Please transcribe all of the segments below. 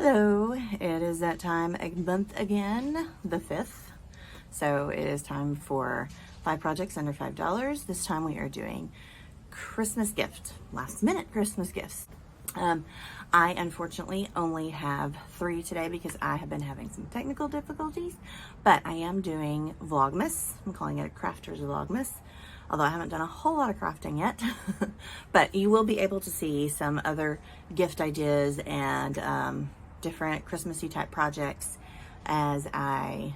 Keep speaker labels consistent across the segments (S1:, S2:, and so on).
S1: Hello, it is that time a month again, the 5th. So it is time for 5 projects under $5. This time we are doing Christmas gift, last minute Christmas gifts. I unfortunately only have 3 today because I have been having some technical difficulties, but I am doing Vlogmas. I'm calling it a crafter's Vlogmas, although I haven't done a whole lot of crafting yet. But you will be able to see some other gift ideas and different Christmassy type projects as I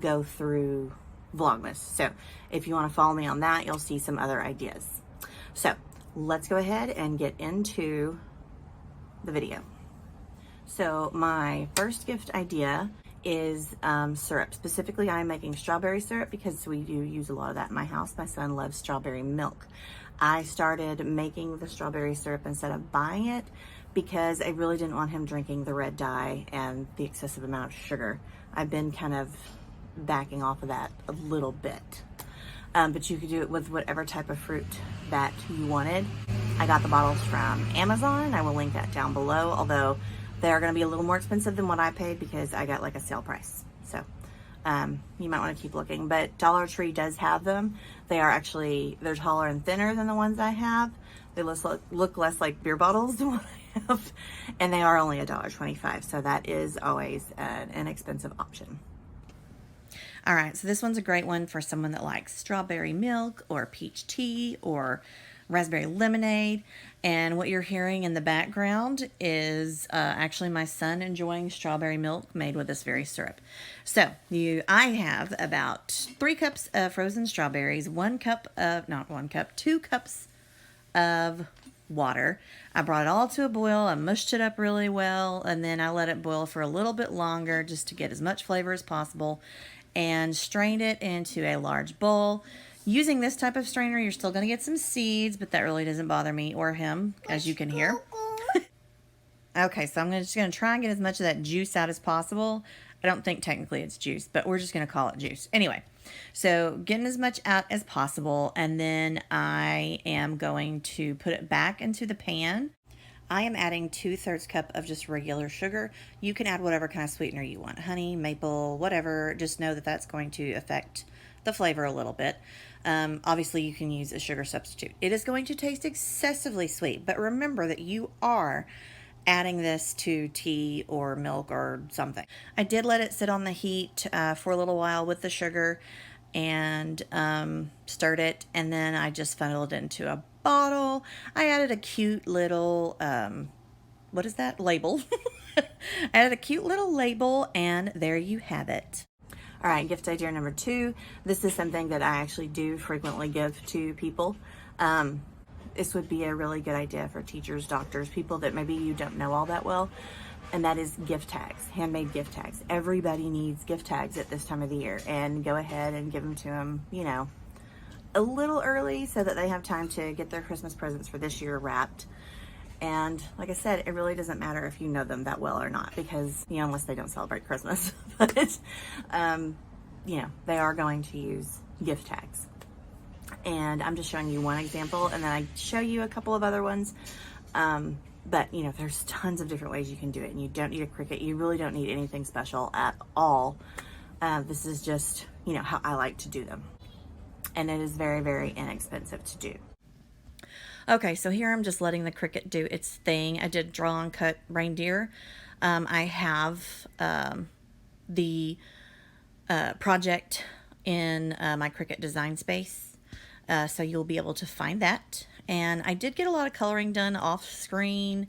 S1: go through Vlogmas. So if you want to follow me on that, you'll see some other ideas. So let's go ahead and get into the video. So my first gift idea is syrup. Specifically, I'm making strawberry syrup because we do use a lot of that in my house. My son loves strawberry milk. I started making the strawberry syrup instead of buying it because I really didn't want him drinking the red dye and the excessive amount of sugar. I've been kind of backing off of that a little bit. But you could do it with whatever type of fruit that you wanted. I got the bottles from Amazon. I will link that down below, although they're going to be a little more expensive than what I paid because I got like a sale price. So you might want to keep looking, but Dollar Tree does have them. They're taller and thinner than the ones I have. They look less like beer bottles than what I have, and they are only $1.25. So that is always an inexpensive option. All right, so this one's a great one for someone that likes strawberry milk or peach tea or raspberry lemonade. And what you're hearing in the background is actually my son enjoying strawberry milk made with this very syrup. So I have about 3 cups of frozen strawberries, 2 cups of water. I brought it all to a boil. I mushed it up really well, and then I let it boil for a little bit longer just to get as much flavor as possible, and strained it into a large bowl. Using this type of strainer, you're still going to get some seeds, but that really doesn't bother me or him, as you can hear. Okay, so I'm just going to try and get as much of that juice out as possible. I don't think technically it's juice, but we're just going to call it juice. Anyway, so getting as much out as possible, and then I am going to put it back into the pan. I am adding 2/3 cup of just regular sugar. You can add whatever kind of sweetener you want, honey, maple, whatever. Just know that that's going to affect the flavor a little bit. Obviously, you can use a sugar substitute. It is going to taste excessively sweet, but remember that you are adding this to tea or milk or something. I did let it sit on the heat for a little while with the sugar and stirred it, and then I just funneled it into a bottle. I added a cute little what is that label? I added a cute little label, and there you have it. All right, gift idea number 2. This is something that I actually do frequently give to people. This would be a really good idea for teachers, doctors, people that maybe you don't know all that well, and that is gift tags, handmade gift tags. Everybody needs gift tags at this time of the year, and go ahead and give them to them, you know, a little early so that they have time to get their Christmas presents for this year wrapped. And like I said, it really doesn't matter if you know them that well or not, because, you know, unless they don't celebrate Christmas, but you know, they are going to use gift tags. And I'm just showing you one example, and then I show you a couple of other ones. But you know, there's tons of different ways you can do it, and you don't need a Cricut. You really don't need anything special at all. This is just, you know, how I like to do them. And it is very, very inexpensive to do. Okay, so here I'm just letting the Cricut do its thing. I did draw and cut reindeer. I have the project in my Cricut design space, so you'll be able to find that. And I did get a lot of coloring done off screen.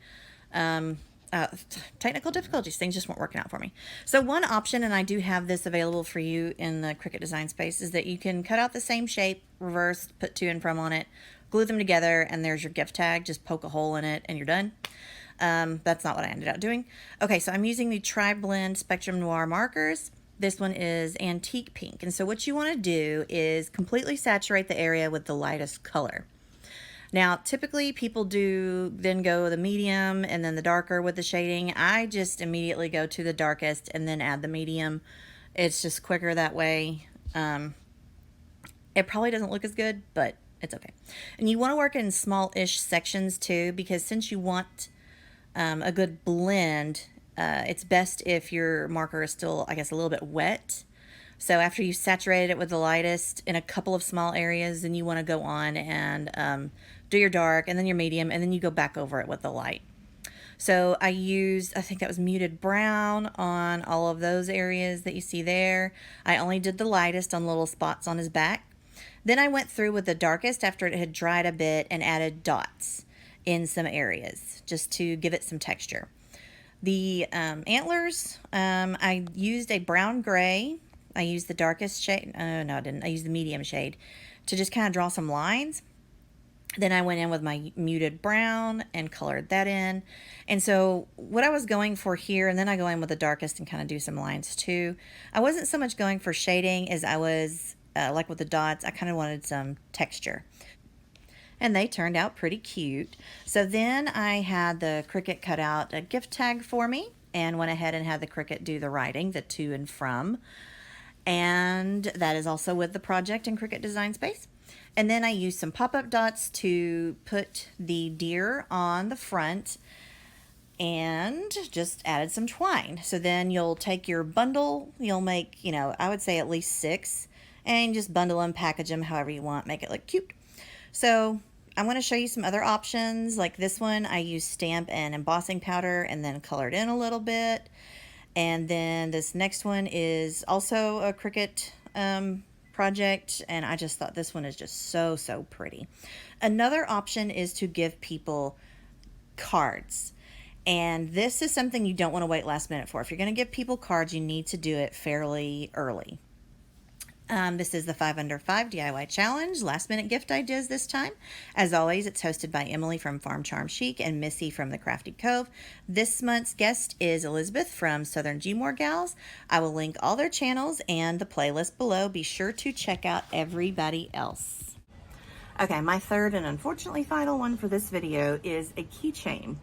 S1: Technical difficulties, things just weren't working out for me. So one option, and I do have this available for you in the Cricut design space, is that you can cut out the same shape, reverse, put to and from on it, glue them together, and there's your gift tag. Just poke a hole in it and you're done. That's not what I ended up doing. Okay, so I'm using the Tri-Blend Spectrum Noir markers. This one is antique pink. And so what you want to do is completely saturate the area with the lightest color. Now, typically people do then go the medium and then the darker with the shading. I just immediately go to the darkest and then add the medium. It's just quicker that way. It probably doesn't look as good, but it's okay. And you want to work in small-ish sections too, because since you want a good blend, It's best if your marker is still, I guess, a little bit wet. So after you saturate it with the lightest in a couple of small areas, then you want to go on and do your dark and then your medium, and then you go back over it with the light. So I used, I think that was muted brown on all of those areas that you see there. I only did the lightest on little spots on his back. Then I went through with the darkest after it had dried a bit and added dots in some areas just to give it some texture. The antlers, I used a brown gray. I used the darkest shade. No, I didn't. I used the medium shade to just kind of draw some lines. Then I went in with my muted brown and colored that in. And so what I was going for here, and then I go in with the darkest and kind of do some lines too. I wasn't so much going for shading as I was, like with the dots, I kind of wanted some texture. And they turned out pretty cute. So then I had the Cricut cut out a gift tag for me and went ahead and had the Cricut do the writing, the to and from. And that is also with the project in Cricut Design Space. And then I used some pop-up dots to put the deer on the front and just added some twine. So then you'll take your bundle, you'll make, I would say at least 6, and just bundle them, package them however you want, make it look cute. So I want to show you some other options. Like this one, I used stamp and embossing powder and then colored in a little bit. And then this next one is also a Cricut project, and I just thought this one is just so pretty. Another option is to give people cards, and this is something you don't want to wait last minute for. If you're going to give people cards, you need to do it fairly early. This is the 5 Under 5 DIY Challenge, last minute gift ideas this time. As always, it's hosted by Emily from Farm Charm Chic and Missy from the Crafty Cove. This month's guest is Elizabeth from Southern Gmore Gals. I will link all their channels and the playlist below. Be sure to check out everybody else. Okay, my third and unfortunately final one for this video is a keychain.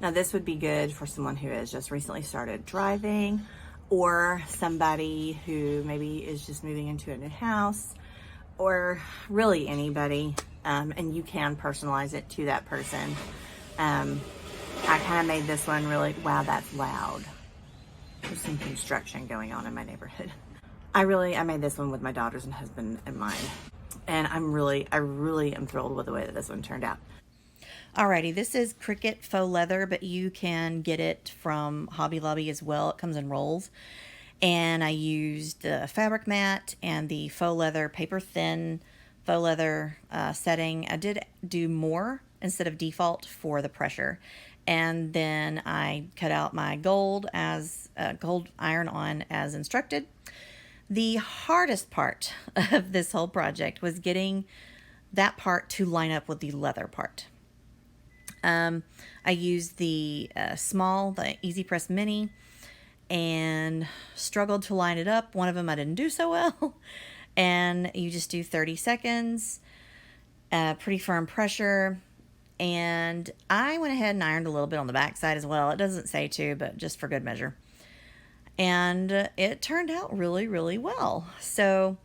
S1: Now this would be good for someone who has just recently started driving, or somebody who maybe is just moving into a new house, or really anybody, and you can personalize it to that person. I kind of made this one really, wow, that's loud. There's some construction going on in my neighborhood. I made this one with my daughters and husband in mind, and I really am thrilled with the way that this one turned out. Alrighty, this is Cricut faux leather, but you can get it from Hobby Lobby as well. It comes in rolls. And I used the fabric mat and the faux leather, paper thin faux leather setting. I did do more instead of default for the pressure. And then I cut out my gold iron on as instructed. The hardest part of this whole project was getting that part to line up with the leather part. I used the the Easy Press Mini, and struggled to line it up. One of them I didn't do so well. And you just do 30 seconds, pretty firm pressure. And I went ahead and ironed a little bit on the back side as well. It doesn't say to, but just for good measure. And it turned out really well. So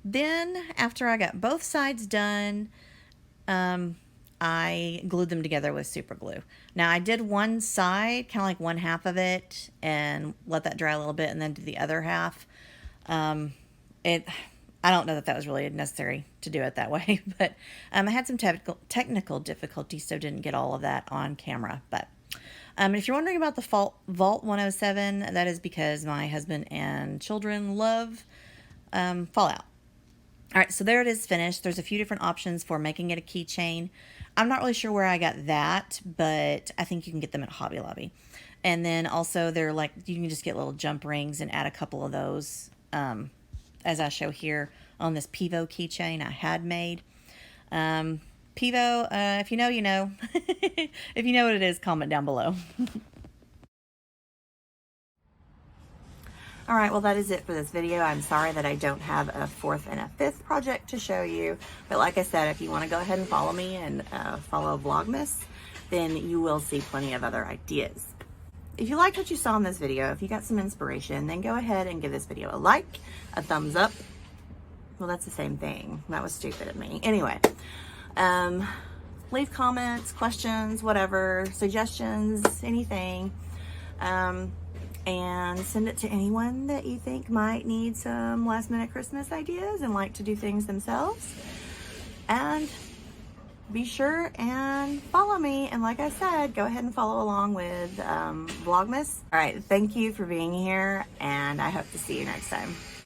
S1: then after I got both sides done, I glued them together with super glue. Now I did one side, kind of like one half of it, and let that dry a little bit, and then do the other half. I don't know that was really necessary to do it that way, but I had some technical difficulties, so didn't get all of that on camera. But if you're wondering about the Vault 107, that is because my husband and children love Fallout. All right, so there it is finished. There's a few different options for making it a keychain. I'm not really sure where I got that, but I think you can get them at Hobby Lobby. And then also they're like, you can just get little jump rings and add a couple of those, as I show here on this Pivo keychain I had made. Pivo, if you know, you know. If you know what it is, comment down below. All right, well, that is it for this video. I'm sorry that I don't have a fourth and a fifth project to show you. But like I said, if you want to go ahead and follow me and follow Vlogmas, then you will see plenty of other ideas. If you liked what you saw in this video, if you got some inspiration, then go ahead and give this video a like, a thumbs up. Well, that's the same thing. That was stupid of me. Anyway, leave comments, questions, whatever, suggestions, anything. and send it to anyone that you think might need some last minute Christmas ideas and like to do things themselves. And be sure and follow me. And like I said, go ahead and follow along with Vlogmas. All right, thank you for being here, and I hope to see you next time.